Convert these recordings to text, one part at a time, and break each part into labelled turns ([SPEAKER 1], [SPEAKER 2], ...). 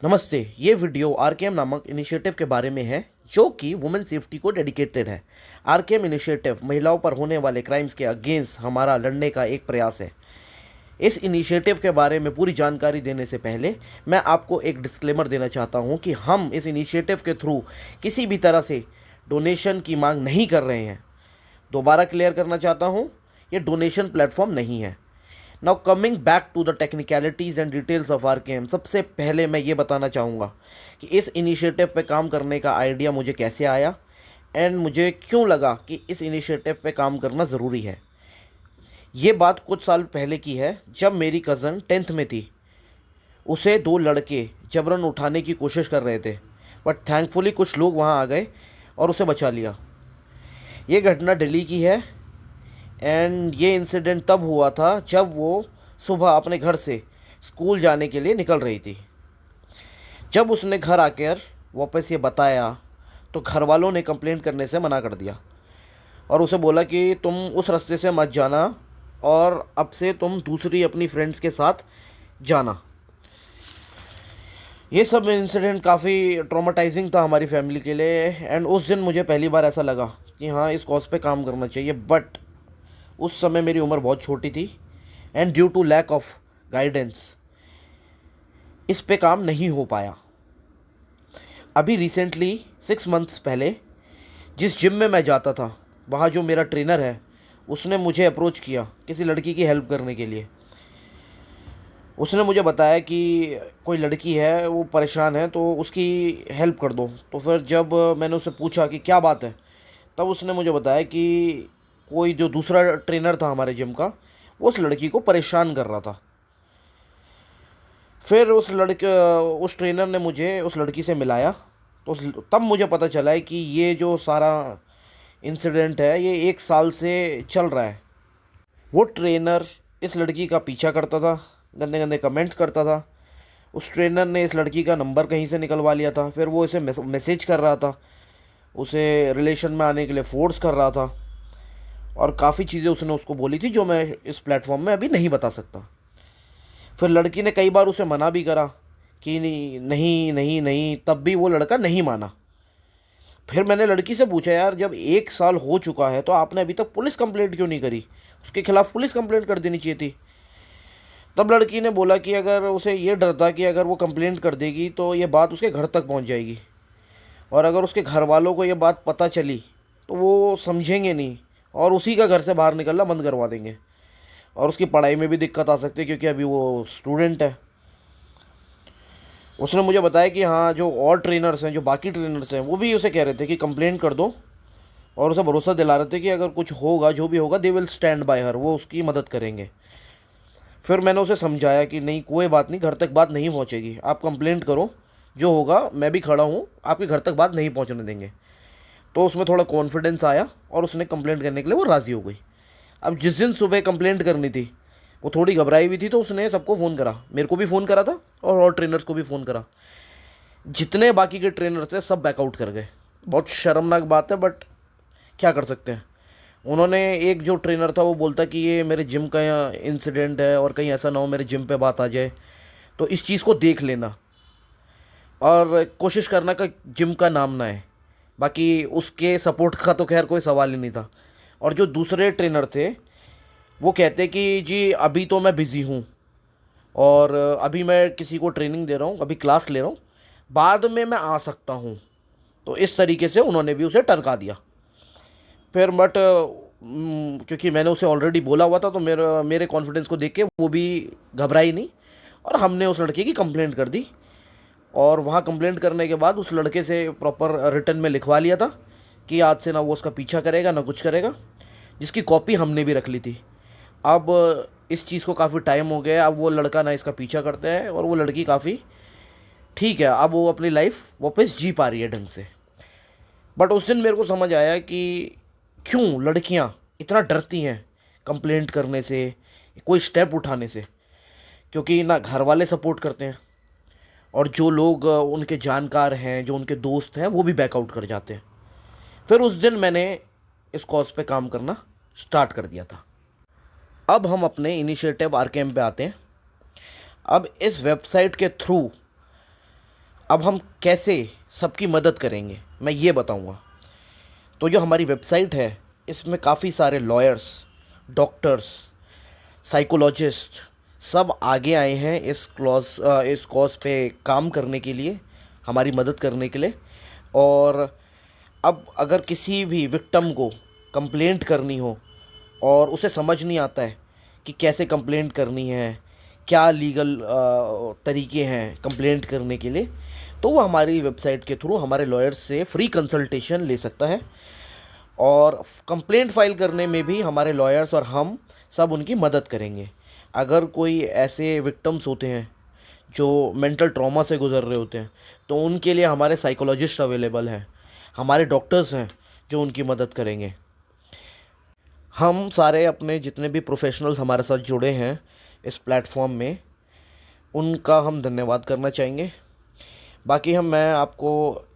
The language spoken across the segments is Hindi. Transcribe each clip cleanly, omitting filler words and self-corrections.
[SPEAKER 1] नमस्ते। ये वीडियो आरकेएम नामक इनिशिएटिव के बारे में है जो कि वुमेन सेफ्टी को डेडिकेटेड है। आरकेएम इनिशिएटिव महिलाओं पर होने वाले क्राइम्स के अगेंस्ट हमारा लड़ने का एक प्रयास है। इस इनिशिएटिव के बारे में पूरी जानकारी देने से पहले मैं आपको एक डिस्क्लेमर देना चाहता हूँ कि हम इस इनिशिएटिव के थ्रू किसी भी तरह से डोनेशन की मांग नहीं कर रहे हैं। दोबारा क्लियर करना चाहता हूँ, ये डोनेशन प्लेटफॉर्म नहीं है। Now coming back to the technicalities and details of RKM, सबसे पहले मैं ये बताना चाहूँगा कि इस इनिशिएटिव पे काम करने का आइडिया मुझे कैसे आया एंड मुझे क्यों लगा कि इस इनिशिएटिव पे काम करना ज़रूरी है। ये बात कुछ साल पहले की है जब मेरी कज़न 10th में थी। उसे दो लड़के जबरन उठाने की कोशिश कर रहे थे, बट थैंकफुली कुछ लोग वहाँ आ गए और उसे बचा लिया। ये घटना दिल्ली की है एंड ये इंसिडेंट तब हुआ था जब वो सुबह अपने घर से स्कूल जाने के लिए निकल रही थी। जब उसने घर आकर वापस ये बताया तो घर वालों ने कंप्लेंट करने से मना कर दिया और उसे बोला कि तुम उस रास्ते से मत जाना और अब से तुम दूसरी अपनी फ्रेंड्स के साथ जाना। ये सब इंसिडेंट काफ़ी ट्रॉमेटाइजिंग था हमारी फैमिली के लिए एंड उस दिन मुझे पहली बार ऐसा लगा कि हाँ, इस कॉज पे काम करना चाहिए। बट उस समय मेरी उम्र बहुत छोटी थी and due to lack of guidance इस पे काम नहीं हो पाया। अभी रिसेंटली 6 मंथ्स पहले जिस जिम में मैं जाता था, वहाँ जो मेरा ट्रेनर है उसने मुझे अप्रोच किया किसी लड़की की हेल्प करने के लिए। उसने मुझे बताया कि कोई लड़की है वो परेशान है तो उसकी हेल्प कर दो। तो फिर जब मैंने उससे पूछा कि क्या बात है, तब उसने मुझे बताया कि कोई जो दूसरा ट्रेनर था हमारे जिम का, वो उस लड़की को परेशान कर रहा था। फिर उस ट्रेनर ने मुझे उस लड़की से मिलाया तो तब मुझे पता चला है कि ये जो सारा इंसिडेंट है ये 1 साल से चल रहा है। वो ट्रेनर इस लड़की का पीछा करता था, गंदे गंदे कमेंट्स करता था। उस ट्रेनर ने इस लड़की का नंबर कहीं से निकलवा लिया था, फिर वो इसे मैसेज कर रहा था, उसे रिलेशन में आने के लिए फोर्स कर रहा था और काफ़ी चीज़ें उसने उसको बोली थी जो मैं इस प्लेटफॉर्म में अभी नहीं बता सकता। फिर लड़की ने कई बार उसे मना भी करा कि नहीं नहीं नहीं नहीं, तब भी वो लड़का नहीं माना। फिर मैंने लड़की से पूछा, यार जब 1 साल हो चुका है तो आपने अभी तक पुलिस कंप्लेंट क्यों नहीं करी? उसके खिलाफ़ पुलिस कंप्लेंट कर देनी चाहिए थी। तब लड़की ने बोला कि अगर उसे ये डर था कि अगर वो कंप्लेंट कर देगी तो ये बात उसके घर तक पहुंच जाएगी और अगर उसके घर वालों को ये बात पता चली तो वो समझेंगे नहीं और उसी का घर से बाहर निकलना बंद करवा देंगे और उसकी पढ़ाई में भी दिक्कत आ सकती है क्योंकि अभी वो स्टूडेंट है। उसने मुझे बताया कि हाँ, जो और ट्रेनर्स हैं, जो बाकी ट्रेनर्स हैं, वो भी उसे कह रहे थे कि कंप्लेंट कर दो और उसे भरोसा दिला रहे थे कि अगर कुछ होगा, जो भी होगा, दे विल स्टैंड बाय हर, वो उसकी मदद करेंगे। फिर मैंने उसे समझाया कि नहीं, कोई बात नहीं, घर तक बात नहीं पहुंचेगी, आप कंप्लेंट करो, जो होगा मैं भी खड़ा हूँ, आपके घर तक बात नहीं पहुंचने देंगे। तो उसमें थोड़ा कॉन्फिडेंस आया और उसने कंप्लेंट करने के लिए वो राज़ी हो गई। अब जिस दिन सुबह कंप्लेंट करनी थी, वो थोड़ी घबराई हुई थी तो उसने सबको फ़ोन करा, मेरे को भी फ़ोन करा था और ट्रेनर्स को भी फ़ोन करा। जितने बाकी के ट्रेनर्स थे सब बैकआउट कर गए। बहुत शर्मनाक बात है बट क्या कर सकते हैं। उन्होंने, एक जो ट्रेनर था वो बोलता कि ये मेरे जिम का इंसिडेंट है और कहीं ऐसा ना हो मेरे जिम पे बात आ जाए, तो इस चीज़ को देख लेना और कोशिश करना कि जिम का नाम ना है। बाकी उसके सपोर्ट का तो खैर कोई सवाल ही नहीं था। और जो दूसरे ट्रेनर थे वो कहते कि जी अभी तो मैं बिज़ी हूँ और अभी मैं किसी को ट्रेनिंग दे रहा हूँ, अभी क्लास ले रहा हूँ, बाद में मैं आ सकता हूँ। तो इस तरीके से उन्होंने भी उसे टरका दिया। फिर बट क्योंकि मैंने उसे ऑलरेडी बोला हुआ था तो मेरे कॉन्फिडेंस को देख के वो भी घबराई नहीं और हमने उस लड़के की कंप्लेंट कर दी। और वहाँ कंप्लेंट करने के बाद उस लड़के से प्रॉपर रिटर्न में लिखवा लिया था कि आज से ना वो उसका पीछा करेगा ना कुछ करेगा, जिसकी कॉपी हमने भी रख ली थी। अब इस चीज़ को काफ़ी टाइम हो गया, अब वो लड़का ना इसका पीछा करते हैं और वो लड़की काफ़ी ठीक है, अब वो अपनी लाइफ वापस जी पा रही है ढंग से। बट उस दिन मेरे को समझ आया कि क्यों लड़कियां इतना डरती हैं कंप्लेंट करने से, कोई स्टेप उठाने से। क्योंकि ना घर वाले सपोर्ट करते हैं और जो लोग उनके जानकार हैं, जो उनके दोस्त हैं, वो भी बैकआउट कर जाते हैं। फिर उस दिन मैंने इस कॉज पे काम करना स्टार्ट कर दिया था। अब हम अपने इनिशिएटिव आरकेएम पे आते हैं। अब इस वेबसाइट के थ्रू अब हम कैसे सबकी मदद करेंगे मैं ये बताऊंगा। तो जो हमारी वेबसाइट है इसमें काफ़ी सारे लॉयर्स, डॉक्टर्स, साइकोलॉजिस्ट सब आगे आए हैं इस कॉज पे काम करने के लिए, हमारी मदद करने के लिए। और अब अगर किसी भी विक्टिम को कंप्लेंट करनी हो और उसे समझ नहीं आता है कि कैसे कंप्लेंट करनी है, क्या लीगल तरीके हैं कंप्लेंट करने के लिए, तो वो हमारी वेबसाइट के थ्रू हमारे लॉयर्स से फ्री कंसल्टेशन ले सकता है। और कंप्लेंट फाइल करने में भी हमारे लॉयर्स और हम सब उनकी मदद करेंगे। अगर कोई ऐसे विक्टिम्स होते हैं जो मेंटल ट्रॉमा से गुज़र रहे होते हैं तो उनके लिए हमारे साइकोलॉजिस्ट अवेलेबल हैं, हमारे डॉक्टर्स हैं जो उनकी मदद करेंगे। हम सारे अपने जितने भी प्रोफेशनल्स हमारे साथ जुड़े हैं इस प्लेटफॉर्म में, उनका हम धन्यवाद करना चाहेंगे। बाकी मैं आपको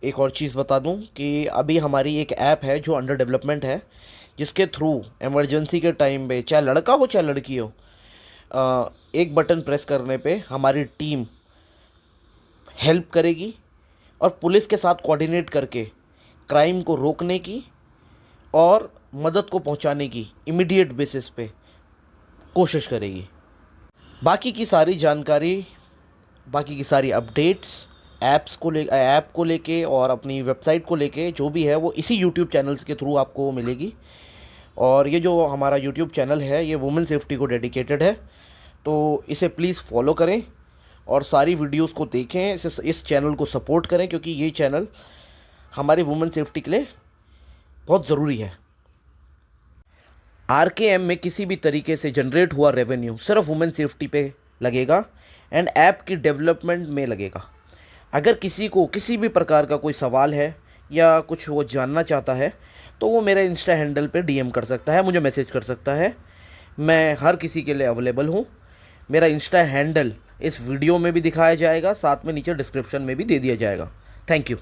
[SPEAKER 1] एक और चीज़ बता दूं कि अभी हमारी एक ऐप है जो अंडर डेवलपमेंट है, जिसके थ्रू इमरजेंसी के टाइम पे चाहे लड़का हो चाहे लड़की हो, एक बटन प्रेस करने पे हमारी टीम हेल्प करेगी और पुलिस के साथ कोऑर्डिनेट करके क्राइम को रोकने की और मदद को पहुंचाने की इमीडिएट बेसिस पे कोशिश करेगी। बाकी की सारी जानकारी, बाकी की सारी अपडेट्स ऐप को लेके और अपनी वेबसाइट को लेके जो भी है वो इसी यूट्यूब चैनल्स के थ्रू आपको मिलेगी। और ये जो हमारा यूट्यूब चैनल है ये वुमेन सेफ्टी को डेडिकेटेड है, तो इसे प्लीज़ फॉलो करें और सारी वीडियोस को देखें, इस चैनल को सपोर्ट करें, क्योंकि ये चैनल हमारी वुमेन सेफ्टी के लिए बहुत ज़रूरी है। RKM में किसी भी तरीके से जनरेट हुआ रेवेन्यू सिर्फ वुमेन सेफ्टी पे लगेगा एंड ऐप की डेवलपमेंट में लगेगा। अगर किसी को किसी भी प्रकार का कोई सवाल है या कुछ वो जानना चाहता है तो वो मेरे इंस्टा हैंडल पे DM कर सकता है, मुझे मैसेज कर सकता है। मैं हर किसी के लिए अवेलेबल हूँ। मेरा इंस्टा हैंडल इस वीडियो में भी दिखाया जाएगा, साथ में नीचे डिस्क्रिप्शन में भी दे दिया जाएगा। Thank you.